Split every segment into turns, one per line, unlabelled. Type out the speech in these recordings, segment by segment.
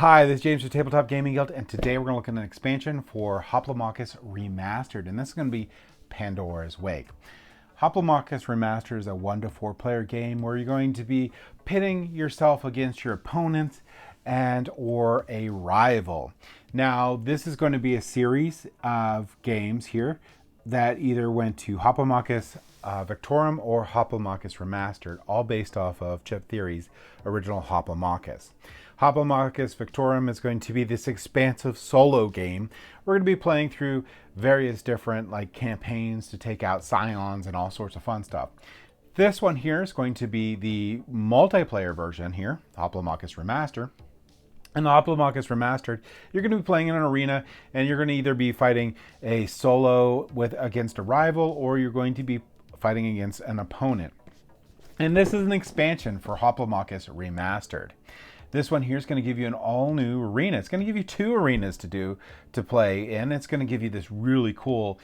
Hi, this is James with Tabletop Gaming Guild, and today we're going to look at an expansion for Hoplomachus Remastered, and this is going to be Pandora's Wake. Hoplomachus Remastered is a 1 to 4 player game where you're going to be pitting yourself against your opponents and or a rival. Now, this is going to be a series of games here that either went to Hoplomachus Victorum or Hoplomachus Remastered, all based off of Chip Theory's original Hoplomachus. Hoplomachus Victorum is going to be this expansive solo game. We're going to be playing through various different campaigns to take out scions and all sorts of fun stuff. This one here is going to be the multiplayer version here, Hoplomachus Remastered. In the Hoplomachus Remastered, you're going to be playing in an arena, and you're going to either be fighting a solo against a rival, or you're going to be fighting against an opponent. And this is an expansion for Hoplomachus Remastered. This one here is going to give you an all-new arena. It's going to give you 2 arenas to play in. It's going to give you this really cool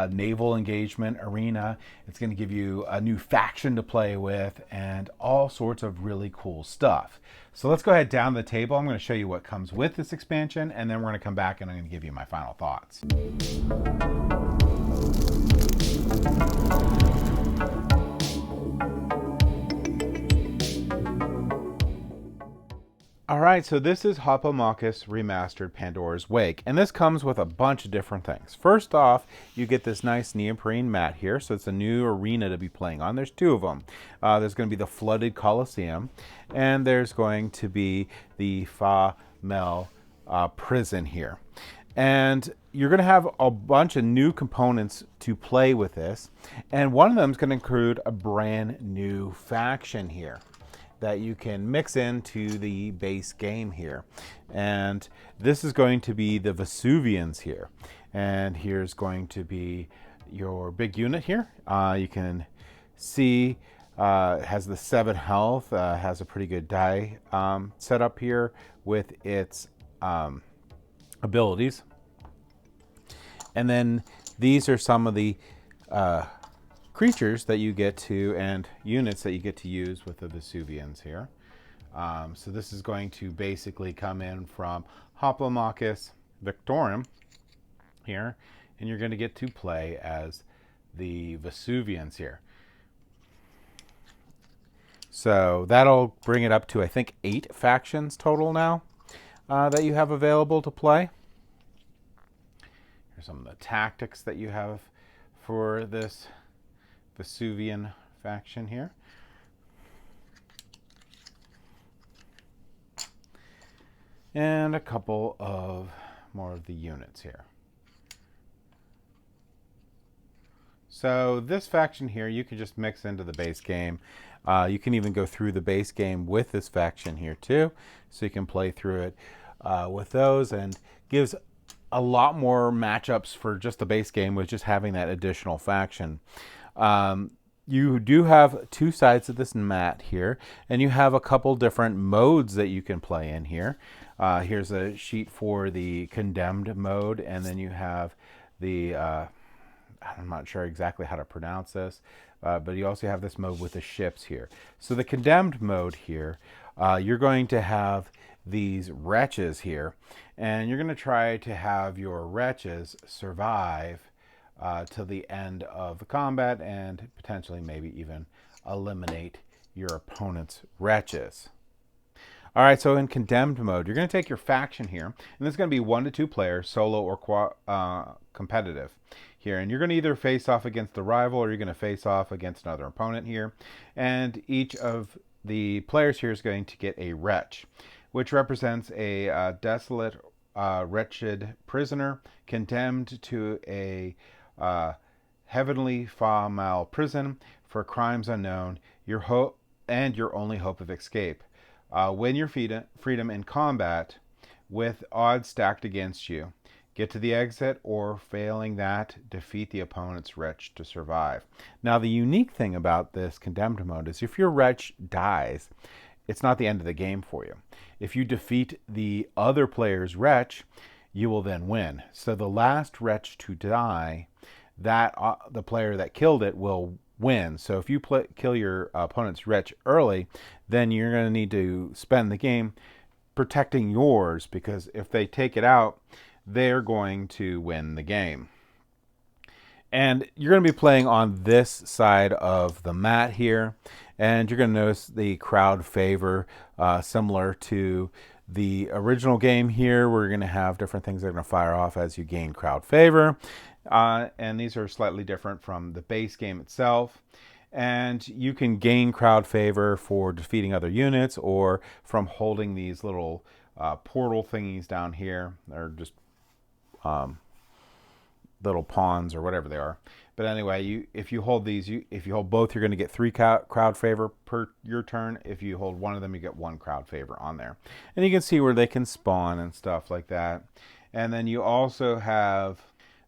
naval engagement arena. It's going to give you a new faction to play with and all sorts of really cool stuff. So let's go ahead down the table. I'm going to show you what comes with this expansion, and then we're going to come back and I'm going to give you my final thoughts. Alright, so this is Hoplomachus Remastered Pandora's Wake, and this comes with a bunch of different things. First off, you get this nice neoprene mat here, so it's a new arena to be playing on. There's 2 of them. There's going to be the Flooded Coliseum, and there's going to be the Fa Mel prison here. And you're going to have a bunch of new components to play with this, and one of them is going to include a brand new faction here that you can mix into the base game here. And this is going to be the Vesuvians here. And here's going to be your big unit here. You can see it has the 7 health, has a pretty good die set up here with its abilities. And then these are some of the creatures that you get to and units that you get to use with the Vesuvians here. So this is going to basically come in from Hoplomachus Victorum here, and you're going to get to play as the Vesuvians here. So that'll bring it up to, I think, 8 factions total now that you have available to play. Here's some of the tactics that you have for this Vesuvian faction here. And a couple of more of the units here. So this faction here, you can just mix into the base game. You can even go through the base game with this faction here too. So you can play through it with those, and gives a lot more matchups for just the base game with just having that additional faction. You do have 2 sides of this mat here, and you have a couple different modes that you can play in here. Here's a sheet for the condemned mode, and then you have the, I'm not sure exactly how to pronounce this, but you also have this mode with the ships here. So the condemned mode here, you're going to have these wretches here, and you're going to try to have your wretches survive till the end of the combat, and potentially maybe even eliminate your opponent's wretches. Alright, so in condemned mode, you're going to take your faction here, and this is going to be 1 to 2 players, solo or competitive here, and you're going to either face off against the rival, or you're going to face off against another opponent here, and each of the players here is going to get a wretch, which represents a desolate, wretched prisoner condemned to a heavenly Fa Mel prison for crimes unknown, your hope and your only hope of escape. Win your freedom in combat with odds stacked against you. Get to the exit, or failing that, defeat the opponent's wretch to survive. Now, the unique thing about this condemned mode is if your wretch dies, it's not the end of the game for you. If you defeat the other player's wretch, you will then win. So the last wretch to die, that the player that killed it will win. So if you kill your opponent's wretch early, then you're going to need to spend the game protecting yours, because if they take it out, they're going to win the game. And you're going to be playing on this side of the mat here, and you're going to notice the crowd favor, similar to the original game here. We're going to have different things that are going to fire off as you gain crowd favor, and these are slightly different from the base game itself. And you can gain crowd favor for defeating other units or from holding these little portal thingies down here. They're just little pawns or whatever they are. But anyway, if you hold these, if you hold both, you're going to get 3 crowd favor per your turn. If you hold one of them, you get 1 crowd favor on there. And you can see where they can spawn and stuff like that. And then you also have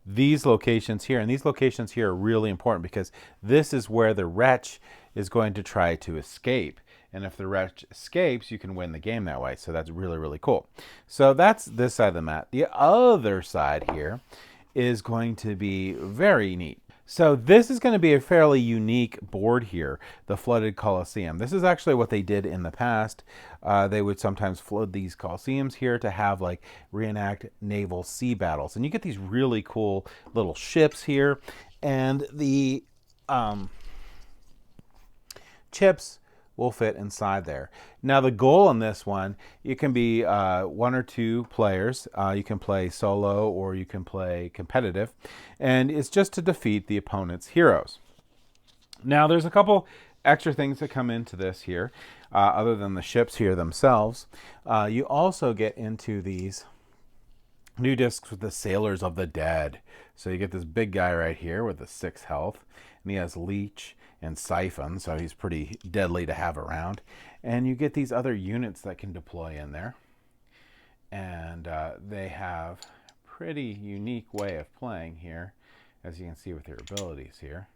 these locations here. And these locations here are really important because this is where the wretch is going to try to escape. And if the wretch escapes, you can win the game that way. So that's really, really cool. So that's this side of the mat. The other side here is going to be very neat. So this is going to be a fairly unique board here, the Flooded Coliseum. This is actually what they did in the past. They would sometimes flood these coliseums here to have like reenact naval sea battles. And you get these really cool little ships here. And the chips will fit inside there. Now the goal on this one, it can be 1 or 2 players. You can play solo or you can play competitive, and it's just to defeat the opponent's heroes. Now there's a couple extra things that come into this here, other than the ships here themselves. You also get into these new discs with the Sailors of the Dead. So you get this big guy right here with the 6 health, and he has Leech and Siphon, so he's pretty deadly to have around. And you get these other units that can deploy in there. And they have a pretty unique way of playing here, as you can see with their abilities here.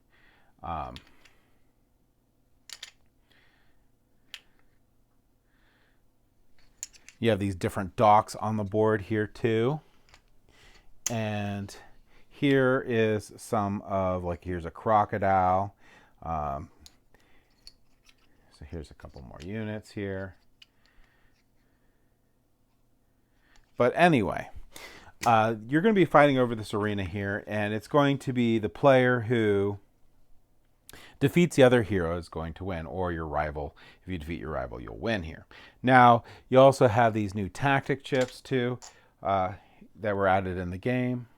You have these different docks on the board here too. And here is some of, like, here's a crocodile. So here's a couple more units here. But anyway, you're going to be fighting over this arena here, and it's going to be the player who defeats the other hero is going to win, or your rival. If you defeat your rival, you'll win here. Now, you also have these new tactic chips too that were added in the game.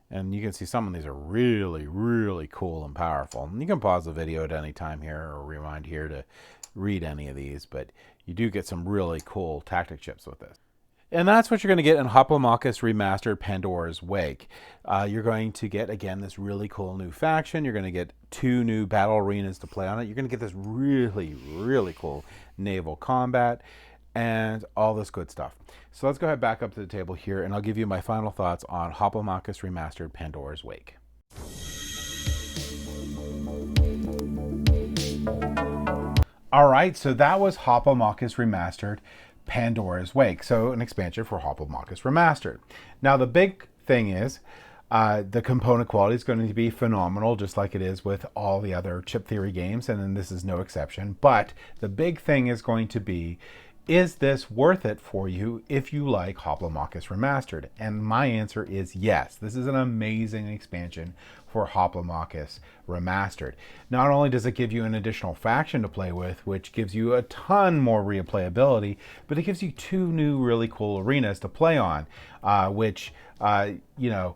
And you can see some of these are really, really cool and powerful. And you can pause the video at any time here or rewind here to read any of these. But you do get some really cool tactic chips with this. And that's what you're going to get in Hoplomachus Remastered Pandora's Wake. You're going to get, again, this really cool new faction. You're going to get 2 new battle arenas to play on it. You're going to get this really, really cool naval combat and all this good stuff. So let's go ahead back up to the table here, and I'll give you my final thoughts on Hoplomachus Remastered Pandora's Wake. All right, so that was Hoplomachus Remastered Pandora's Wake, so an expansion for Hoplomachus Remastered. Now the big thing is the component quality is going to be phenomenal, just like it is with all the other Chip Theory games, and then this is no exception. But the big thing is going to be, is this worth it for you if you like Hoplomachus Remastered? And my answer is yes. This is an amazing expansion for Hoplomachus Remastered. Not only does it give you an additional faction to play with, which gives you a ton more replayability, but it gives you 2 new really cool arenas to play on, which, you know,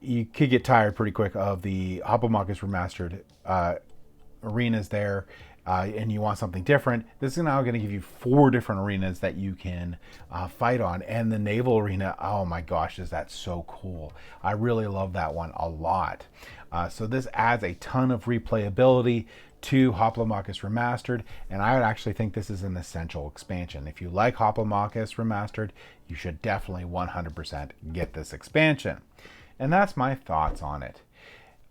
you could get tired pretty quick of the Hoplomachus Remastered arenas there. And you want something different. This is now going to give you 4 different arenas that you can fight on. And the naval arena, oh my gosh, is that so cool. I really love that one a lot. So this adds a ton of replayability to Hoplomachus Remastered, and I would actually think this is an essential expansion. If you like Hoplomachus Remastered, you should definitely 100% get this expansion. And that's my thoughts on it.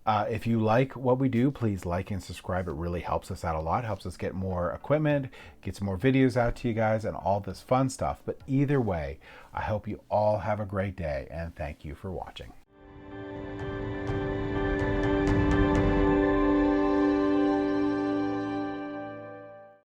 If you like what we do, please like and subscribe. It really helps us out a lot. Helps us get more equipment, get some more videos out to you guys, and all this fun stuff. But either way, I hope you all have a great day, and thank you for watching.